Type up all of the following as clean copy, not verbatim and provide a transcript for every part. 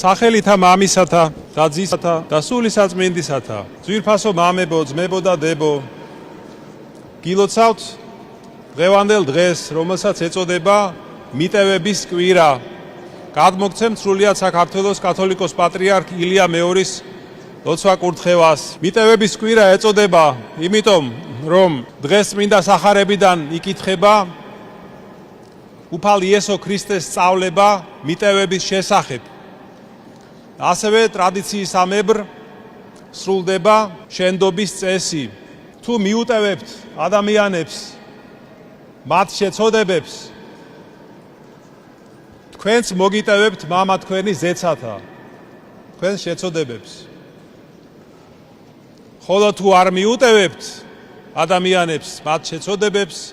სახელითა მამისათა და ძისათა და სული საწმინდისათა. ძვირფასო მამებო, ძმებო და დებო, გილოცავთ დღევანდელ დღეს, რომელსაც ეწოდება მიტევების კვირა. გადმოგცემთ სრულიად საქართველოს კათოლიკოს პატრიარქ ილია მეორის ლოცვა კურთხევას. მიტევების კვირა ეწოდება იმიტომ, რომ დღეს წმინდა სახარებიდან იკითხება უფალ იესო ქრისტეს სწავლება მიტევების შესახებ. ასევე ტრადიციისამებრ სრულდება შენდობის წესი. თუ მიუტევებთ ადამიანებს მათ შეწოდებებს, თქვენც მოგიტევებთ მამა თქვენი ზეცათა თქვენს შეწოდებებს. ხოლო თუ არ მიუტევებთ ადამიანებს მათ შეწოდებებს,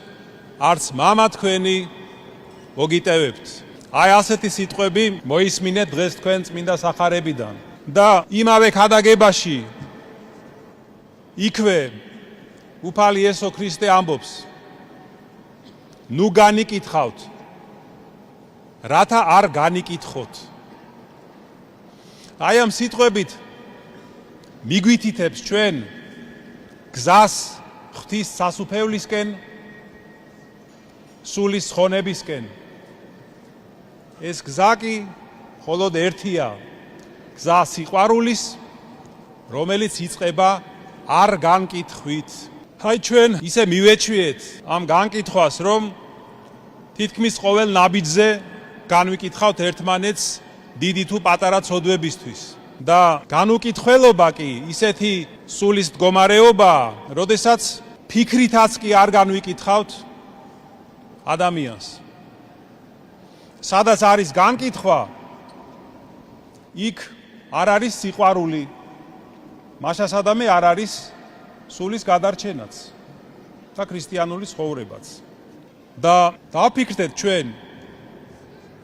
არც მამა თქვენი მოგიტევებთ. აი ასეთი სიტყვები მოისმინეთ დღეს თქვენ წმინდა სახარებიდან. და იმავე ქადაგებაში იქვე უფალი იესო ქრისტე ამბობს, ნუ განიკითხავთ, რათა არ განიკითხოთ. აი ამ სიტყვებით მიგვითითებს ჩვენ გზას ღვთის სასუფევლისკენ, სულის ხონებისკენ. ეს გზა კი მხოლოდ ერთია, გზა სიყვარულის, რომელიც იწყება არ განკითხვით. აი ჩვენ ისე მივეჩვიეთ ამ განკითხვას, რომ თითქმის ყოველ ნაბიჯზე განვიკითხავთ ერთმანეთს დიდი თუ პატარა ცოდვებისთვის. და განუკითხველობა კი ისეთი სულის მდგომარეობაა, როდესაც ფიქრითაც კი არ განვიკითხავთ ადამიანს. სადაც არის განკითხვა, იქ არ არის სიყვარული, მაშასადამე არ არის სულის გადარჩენაც და ქრისტიანული ცხოვრებაც. და დავფიქრდეთ ჩვენ,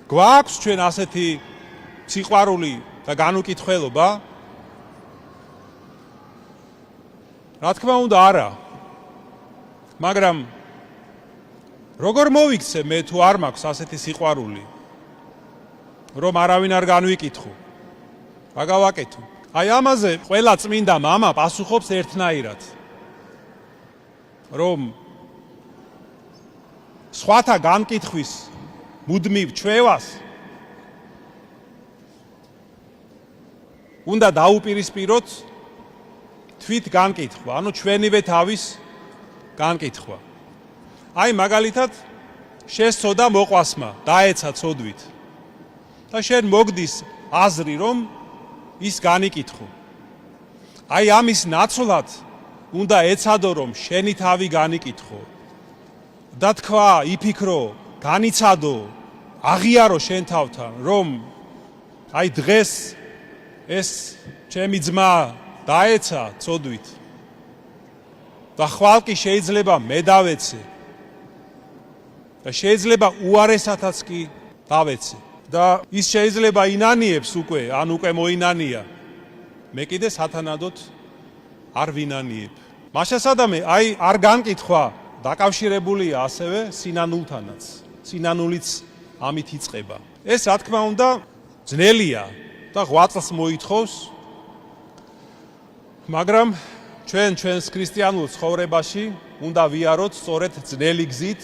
გვაქვს ჩვენ ასეთი სიყვარული და განუკითხველობა? რა თქმა უნდა არა. მაგრამ როგორ მოვიქცე მე თუ არ მაქვს ასეთი სიყვარული, რომ არავინ არ განვიკითხო? რა გავაკეთო? აი ამაზე ყველა წმინდა მამა პასუხობს ერთნაირად, რომ სხვათა განკითხვის მუდმივ ჩვევას უნდა დაუპირისპიროთ თვით განკითხვა, ანუ ჩვენივე თავის განკითხვა. აი მაგალითად შესწოდა მოყვასმა, დაეცა ცოდვით. და შენ მოგდის აზრი, რომ ის განიკითხო. აი ამის ნაცვლად უნდა ეცადო, რომ შენი თავი განიკითხო. და თქვა, იფიქრო, განიცადო, აღიარო შენ თავთან, რომ აი დღეს ეს ჩემი ძმა დაეცა ცოდვით. და ხვალ კი შეიძლება მე დავეცე. და შეიძლება უარესათაც კი დავეცე. და ის შეიძლება ინანიებს უკვე, ან უკვე მოინანია. მე კიდე სათანადოდ არ ვინანიებ. მაშასადამე აი არ განკითხვა დაკავშირებულია ასევე სინანულთანაც. სინანულიც ამით იწყება. ეს რა თქმა უნდა ძნელია და ღვაწლს მოითხოვს, მაგრამ ჩვენს ქრისტიანულ ცხოვრებაში უნდა ვიაროთ სწორედ ძნელი გზით,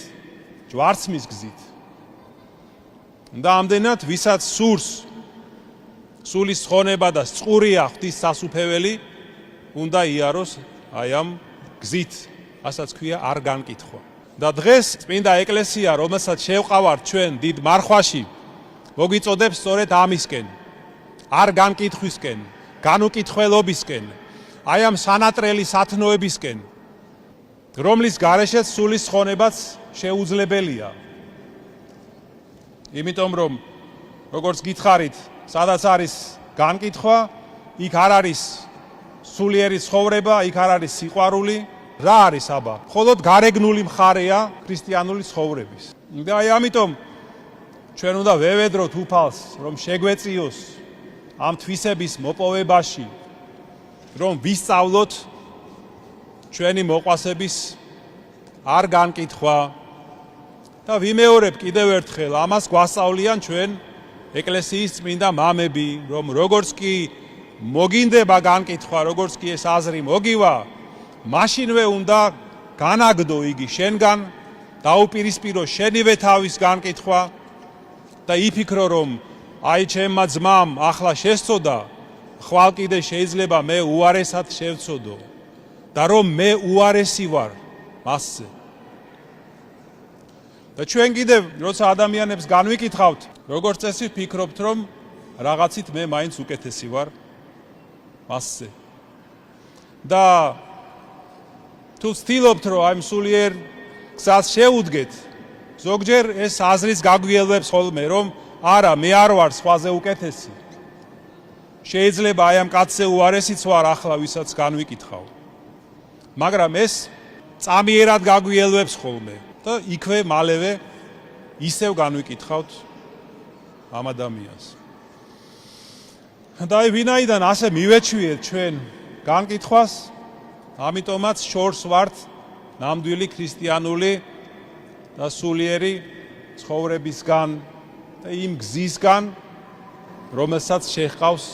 ჯვარცმის გზით. და ამდენად ვისაც სურს სულის ხონება და წყურია ღვთის სასუფეველი, უნდა იაროს აი ამ გზით, ასაც ქვია არ განკითხვა. და დღეს წმინდა ეკლესია, რომელსაც შევყავართ ჩვენ დიდ მარხვაში, მოგიწოდებს სწორედ ამისკენ, არ განკითხვისკენ, განუკითხველობისკენ, აი ამ სანატრელი სათნოებისკენ, რომლის გარეშეც სულის ხონებაც შეუძლებელია. იმიტომ რომ როგორც გითხარით, სადაც არის განკითხვა, იქ არ არის სულიერი ცხოვრება, იქ არ არის სიყვარული, რა არის აბა? მხოლოდ გარეგნული მხარეა ქრისტიანული ცხოვრების. და აი ამიტომ ჩვენ უნდა ვევედროთ უფალს, რომ შეგვეწიოს ამ თვისების მოპოვებაში, რომ ვისწავლოთ ჩვენი მოყვასების არ განკითხვა და ვიმეორებ კიდევ ერთხელ, ამას გვასწავლიან ჩვენ ეკლესიის წმინდა მამები, რომ როგორც კი მოგინდება განკითხვა, როგორც კი ეს აზრი მოგივა, მაშინვე უნდა განაგდო იგი შენგან, დაუპირისპირო შენივე თავის განკითხვა და იფიქრო, რომ აი ჩემმა ძმამ ახლა შესწოდა, ხვალ კიდე შეიძლება მე უარესად შევწოდო და რომ მე უარესი ვარ მასზე. და ჩვენ კიდევ როცა ადამიანებს განვიკითხავთ, როგორც წესი ვფიქრობთ, რომ რაღაცით მე მაინც უკეთესი ვარ მასზე. და თუ ვცდილობთ, რომ აი სულიერ გზას შევუდგეთ, ზოგჯერ ეს აზრის გაგვიელვებს ხოლმე, რომ არა, მე არ ვარ სხვაზე უკეთესი. შეიძლება აი ამ კაცზე უარესიც ვარ ახლა, ვისაც განვიკითხავ. მაგრამ ეს წამიერად გაგვიელვებს ხოლმე და იქვე მალევე ისევ განვიკითხავთ ამ ადამიანს. და აი ვინაიდან ასე მივეჩვიეთ ჩვენ განკითხვას, ამიტომაც შორს ვართ ნამდვილი ქრისტიანული და სულიერი ცხოვრებისგან და იმ გზისგან, რომელსაც შეჰყავს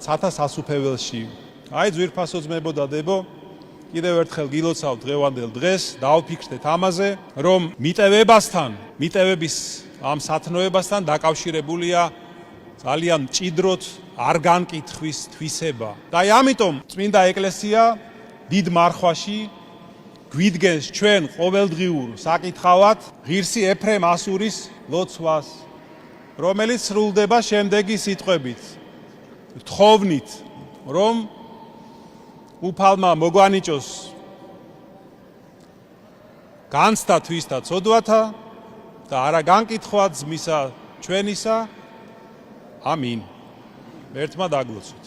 ცათა სასუფეველში. აი ძვირფასო ძმებო და დებო, კიდევ ერთხელ გილოცავ დღევანდელ დღეს, დავფიქრდეთ ამაზე, რომ მიტევების ამ სათნოებასთან დაკავშირებულია ძალიან მჭიდროდ არ განკითხვის თვისება. და აი ამიტომ წმინდა ეკლესია დიდ მარხვაში გვიდგენს ჩვენ ყოველდღიურ საკითხავად ღირსი ეფრემ ასურის ლოცვას, რომელიც სრულდება შემდეგი სიტყვებით: თხოვნით, რომ უფალმა მოგვანიჭოს განცდა თვისთა ცოდვათა და არა განკითხვა ძმისა ჩვენისა. ამინ. ერთმა დაგლოცოთ.